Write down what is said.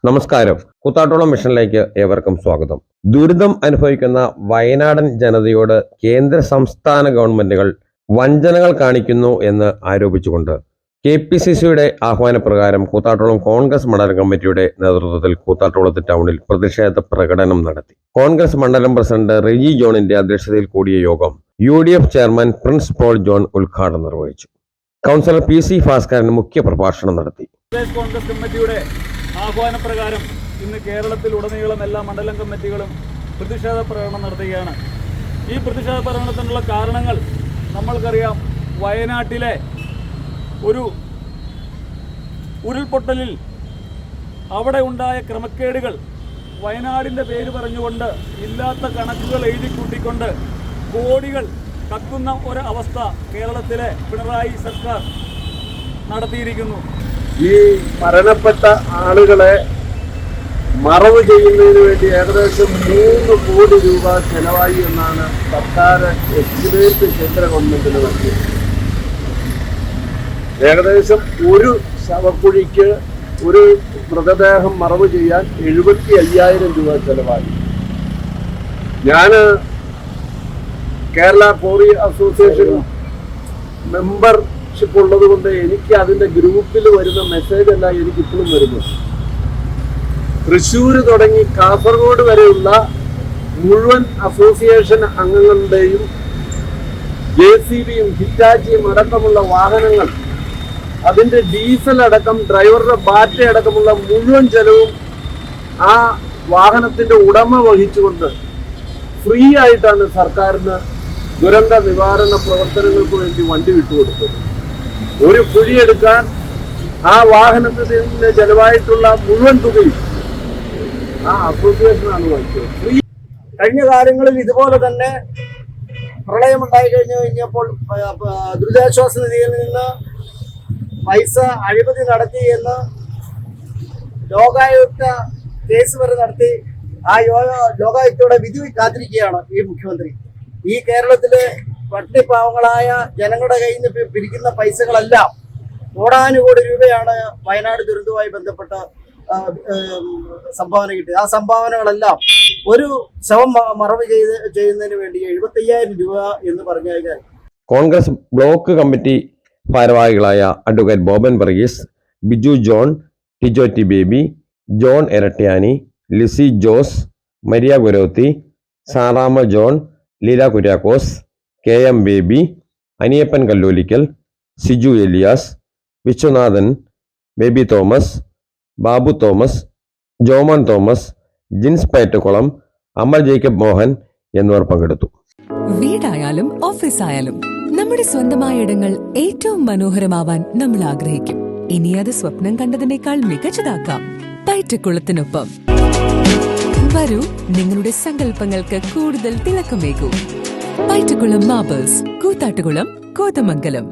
നമസ്കാരം. കൂത്താട്ടോളം മിഷനിലേക്ക് ഏവർക്കും സ്വാഗതം. ദുരിതം അനുഭവിക്കുന്ന വയനാടൻ ജനതയോട് കേന്ദ്ര സംസ്ഥാന ഗവൺമെന്റുകൾ വഞ്ചനകൾ കാണിക്കുന്നു എന്ന് ആരോപിച്ചുകൊണ്ട് KPCCയുടെ ആഹ്വാനപ്രകാരം കൂത്താട്ടോളം കോൺഗ്രസ് മണ്ഡലം കമ്മിറ്റിയുടെ നേതൃത്വത്തിൽ കൂത്താട്ടോളത്ത് ടൗണിൽ പ്രതിഷേധ പ്രകടനം നടത്തി. കോൺഗ്രസ് മണ്ഡലം പ്രസിഡന്റ് റെജി ജോണിന്റെ അധ്യക്ഷതയിൽ കൂടിയ യോഗം UDF ചെയർമാൻ പ്രിൻസ് പോൾ ജോൺ ഉദ്ഘാടനം നിർവഹിച്ചു. കൗൺസിലർ PC ഭാസ്കരൻ മുഖ്യ പ്രഭാഷണം നടത്തി. കോൺഗ്രസ് കമ്മിറ്റിയുടെ ആഹ്വാനപ്രകാരം ഇന്ന് കേരളത്തിലുടനീളം എല്ലാ മണ്ഡലം കമ്മിറ്റികളും പ്രതിഷേധ പ്രകടനം നടത്തുകയാണ്. ഈ പ്രതിഷേധ പ്രകടനത്തിനുള്ള കാരണങ്ങൾ നമ്മൾക്കറിയാം. വയനാട്ടിലെ ഒരു ഉരുൾപൊട്ടലിൽ അവിടെ ഉണ്ടായ ക്രമക്കേടുകൾ, വയനാടിൻ്റെ പേര് പറഞ്ഞുകൊണ്ട് ഇല്ലാത്ത കണക്കുകൾ എഴുതി കൂട്ടിക്കൊണ്ട് കോടികൾ കക്കുന്ന ഒരു അവസ്ഥ കേരളത്തിലെ പിണറായി സർക്കാർ നടത്തിയിരിക്കുന്നു. ഈ മരണപ്പെട്ട ആളുകളെ മറവ് ചെയ്യുന്നതിന് വേണ്ടി ഏകദേശം 3 കോടി രൂപ ചെലവായി എന്നാണ് സർക്കാർ എസ്റ്റിമേറ്റ് കേന്ദ്ര ഗവൺമെന്റിന് നൽകിയത്. ഏകദേശം ഒരു ശവക്കുഴിക്ക് ഒരു മൃതദേഹം മറവ് ചെയ്യാൻ 75,000 രൂപ ചെലവായി. ഞാൻ കേരള കോറി അസോസിയേഷൻ മെമ്പർഷിപ്പ് ഉള്ളത് കൊണ്ട് എനിക്ക് അതിൻ്റെ ഗ്രൂപ്പിൽ വരുന്ന മെസ്സേജ് അല്ല എനിക്കിപ്പോഴും വരുന്നത്. തൃശ്ശൂർ തുടങ്ങി കാസർഗോഡ് വരെയുള്ള മുഴുവൻ അസോസിയേഷൻ അംഗങ്ങളുടെയും JCBയും ഹിറ്റാച്ചിയും അടക്കമുള്ള വാഹനങ്ങൾ, അതിൻ്റെ ഡീസൽ അടക്കം ഡ്രൈവറുടെ ബാറ്റ അടക്കമുള്ള മുഴുവൻ ചെലവും ആ വാഹനത്തിൻ്റെ ഉടമ വഹിച്ചുകൊണ്ട് ഫ്രീ ആയിട്ടാണ് സർക്കാരിന് ദുരന്ത നിവാരണ പ്രവർത്തനങ്ങൾക്ക് വേണ്ടി വണ്ടി വിട്ടുകൊടുത്തത്. ഒരു കുഴിയെടുക്കാൻ ആ വാഹനത്തിന് ചെലവായിട്ടുള്ള മുഴുവൻ തുകയും ആ അസോസിയേഷനാണ് വഹിച്ചത്. കഴിഞ്ഞ കാലങ്ങളിൽ ഇതുപോലെ തന്നെ പ്രളയമുണ്ടായി കഴിഞ്ഞപ്പോൾ ദുരിതാശ്വാസ നിധിയിൽ നിന്ന് പൈസ അഴിമതി നടത്തി എന്ന് ലോകായുക്ത കേസ് വരെ നടത്തി ആ ലോകായുക്തയുടെ വിധി കാത്തിരിക്കുകയാണ് ഈ മുഖ്യമന്ത്രി. ഈ കേരളത്തിലെ പട്ടിണിപ്പാവങ്ങളായ ജനങ്ങളുടെ കയ്യിൽ നിന്ന് പിരിക്കുന്ന പൈസകളെല്ലാം കോടാനുകോടി രൂപയാണ് വയനാട് ദുരന്തവുമായി ബന്ധപ്പെട്ട് സംഭാവന കിട്ടിയത്. ആ സംഭാവനകളെല്ലാം ഒരു ശവം മറവ് ചെയ്യുന്നതിന് വേണ്ടി 75,000 രൂപ എന്ന് പറഞ്ഞു കഴിഞ്ഞാൽ കോൺഗ്രസ് ബ്ലോക്ക് കമ്മിറ്റി ഭാരവാഹികളായ advocate Boban Varghese, Biju John, Tijo T Baby, John Erattyani, Lissy Jose, Maria Guravathi, Sarama John, Leela Kuriakose, KM Baby, Aniyappan Kalloolickal, Siju Elias, Viswanathan, Baby Thomas, Babu Thomas, Jomon Thomas, Jins Pettakulam, Amal Jacob Mohan എന്നിവർ പങ്കെടുത്തു. വീടായാലും ഓഫീസായാലും നമ്മുടെ സ്വന്തമായ ഇടങ്ങൾ ഏറ്റവും മനോഹരമാവാൻ നമ്മൾ ആഗ്രഹിക്കും. ഇനി അത് സ്വപ്നം കണ്ടതിനേക്കാൾ മികച്ചതാക്കാം പയറ്റക്കുളത്തിനൊപ്പം. വരൂ, നിങ്ങളുടെ സങ്കല്പങ്ങൾക്ക് കൂടുതൽ തിളക്കമേകൂ. പയറ്റക്കുളം മാർബിൾസ്, കൂത്താട്ടുകുളം, കോതമംഗലം.